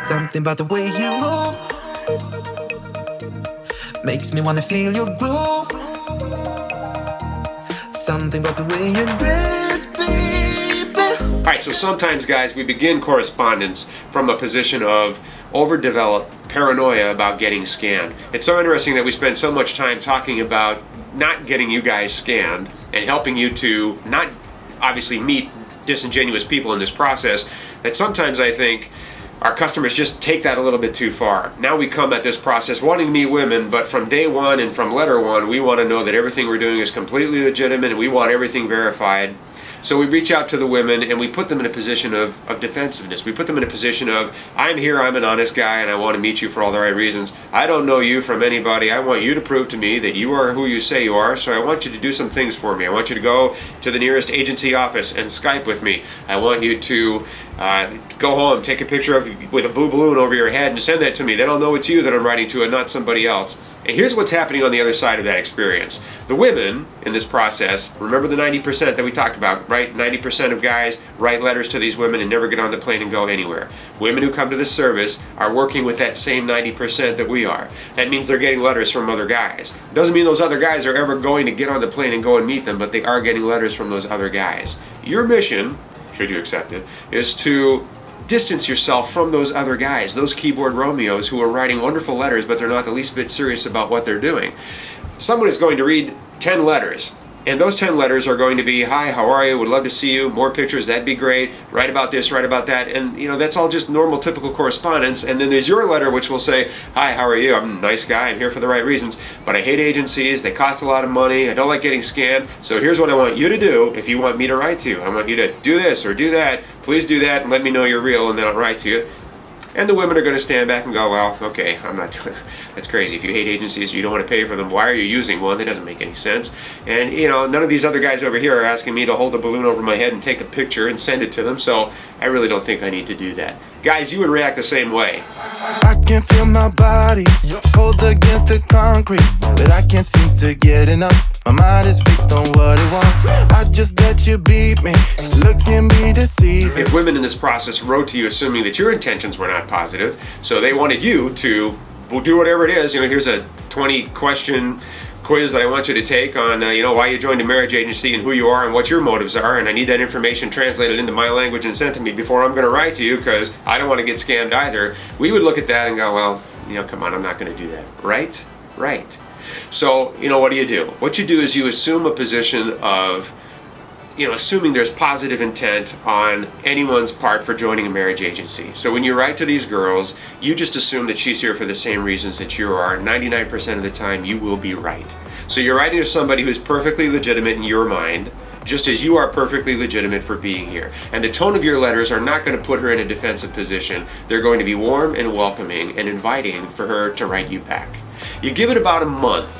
Something about the way you move makes me wanna feel your groove. Something about the way you dress, baby. Alright, so sometimes, guys, we begin correspondence from a position of overdeveloped paranoia about getting scammed. It's so interesting that we spend so much time talking about not getting you guys scammed and helping you to not obviously meet disingenuous people in this process, that sometimes I think our customers just take that a little bit too far. Now we come at this process wanting to meet women, but from day one and from letter one, we want to know that everything we're doing is completely legitimate and we want everything verified. So we reach out to the women and we put them in a position of defensiveness. We put them in a position of, I'm here, I'm an honest guy, and I want to meet you for all the right reasons. I don't know you from anybody. I want you to prove to me that you are who you say you are, so I want you to do some things for me. I want you to go to the nearest agency office and Skype with me. I want you to go home, take a picture of with a blue balloon over your head and send that to me. Then I'll know it's you that I'm writing to and not somebody else. And here's what's happening on the other side of that experience. The women in this process, remember the 90% that we talked about, right? 90% of guys write letters to these women and never get on the plane and go anywhere. Women who come to this service are working with that same 90% that we are. That means they're getting letters from other guys. Doesn't mean those other guys are ever going to get on the plane and go and meet them, but they are getting letters from those other guys. Your mission, should you accept it, is to distance yourself from those other guys, those keyboard Romeos who are writing wonderful letters, but they're not the least bit serious about what they're doing. Someone is going to read 10 letters, and those 10 letters are going to be, hi, how are you, would love to see you, more pictures, that'd be great, write about this, write about that, and that's all just normal, typical correspondence. And then there's your letter, which will say, hi, how are you, I'm a nice guy, I'm here for the right reasons, but I hate agencies, they cost a lot of money, I don't like getting scammed, so here's what I want you to do if you want me to write to you. I want you to do this or do that, please do that and let me know you're real, and then I'll write to you. And the women are going to stand back and go, well, okay, I'm not doing that's crazy. If you hate agencies, you don't want to pay for them, why are you using one? That doesn't make any sense. And, none of these other guys over here are asking me to hold a balloon over my head and take a picture and send it to them, so I really don't think I need to do that. Guys, you would react the same way. I can feel my body cold against the concrete, but I can't seem to get enough. My mind is fixed on what it wants. I just let you beat me. Looks can be deceiving. If women in this process wrote to you assuming that your intentions were not positive, so they wanted you to do whatever it is, here's a 20-question quiz that I want you to take on, why you joined a marriage agency and who you are and what your motives are, and I need that information translated into my language and sent to me before I'm going to write to you because I don't want to get scammed either. We would look at that and go, well, come on, I'm not going to do that. Right? Right. So, what do? What you do is you assume a position of, assuming there's positive intent on anyone's part for joining a marriage agency. So when you write to these girls, you just assume that she's here for the same reasons that you are. 99% of the time, you will be right. So you're writing to somebody who's perfectly legitimate in your mind, just as you are perfectly legitimate for being here. And the tone of your letters are not going to put her in a defensive position. They're going to be warm and welcoming and inviting for her to write you back. You give it about a month,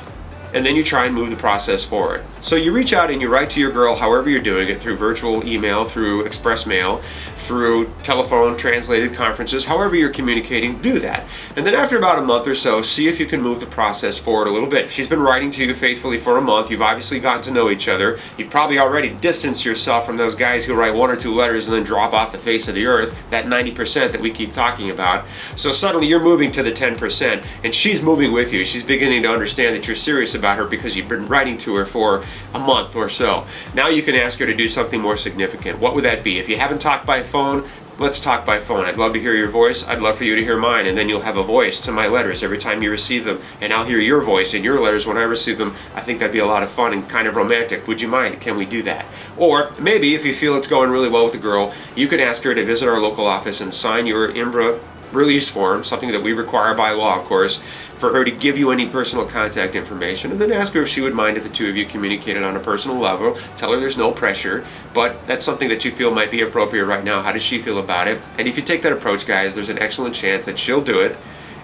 and then you try and move the process forward. So you reach out and you write to your girl however you're doing it, through virtual email, through express mail, through telephone, translated conferences, however you're communicating, do that. And then after about a month or so, see if you can move the process forward a little bit. If she's been writing to you faithfully for a month, you've obviously gotten to know each other, you've probably already distanced yourself from those guys who write 1 or 2 letters and then drop off the face of the earth, that 90% that we keep talking about. So suddenly you're moving to the 10%, and she's moving with you. She's beginning to understand that you're serious about her because you've been writing to her for a month or so. Now you can ask her to do something more significant. What would that be? If you haven't talked by phone, let's talk by phone. I'd love to hear your voice. I'd love for you to hear mine, and then you'll have a voice to my letters every time you receive them, and I'll hear your voice in your letters when I receive them. I think that'd be a lot of fun and kind of romantic. Would you mind? Can we do that? Or maybe if you feel it's going really well with the girl, you can ask her to visit our local office and sign your IMBRA release form, something that we require by law, of course, for her to give you any personal contact information, and then ask her if she would mind if the two of you communicated on a personal level. Tell her there's no pressure, but that's something that you feel might be appropriate right now. How does she feel about it? And if you take that approach, guys, there's an excellent chance that she'll do it,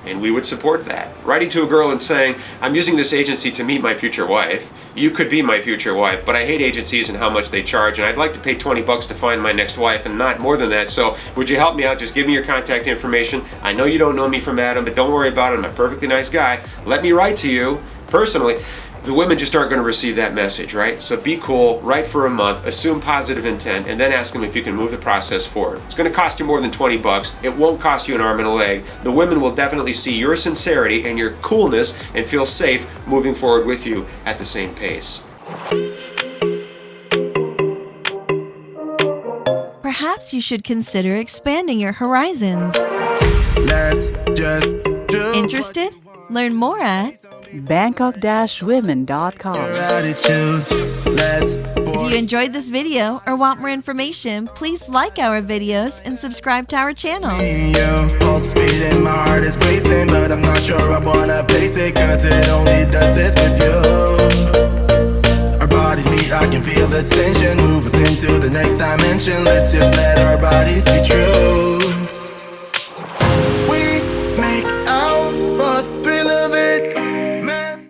and we would support that. Writing to a girl and saying, I'm using this agency to meet my future wife. You could be my future wife, but I hate agencies and how much they charge, and I'd like to pay $20 to find my next wife and not more than that, so would you help me out? Just give me your contact information. I know you don't know me from Adam, but don't worry about it. I'm a perfectly nice guy. Let me write to you personally. the women just aren't going to receive that message, right? So be cool, write for a month, assume positive intent, and then ask them if you can move the process forward. It's going to cost you more than 20 bucks. It won't cost you an arm and a leg. The women will definitely see your sincerity and your coolness and feel safe moving forward with you at the same pace. Perhaps you should consider expanding your horizons. Let's just do Interested? Learn more at Bangkok-women.com. your attitude. Let's If you enjoyed this video or want more information, please like our videos and subscribe to our channel. you. Pulse speed in my heart is racing, but I'm not sure I wanna pace it, cause it only does this with you. Our bodies meet, I can feel the tension, move us into the next dimension. Let's just let our bodies be true.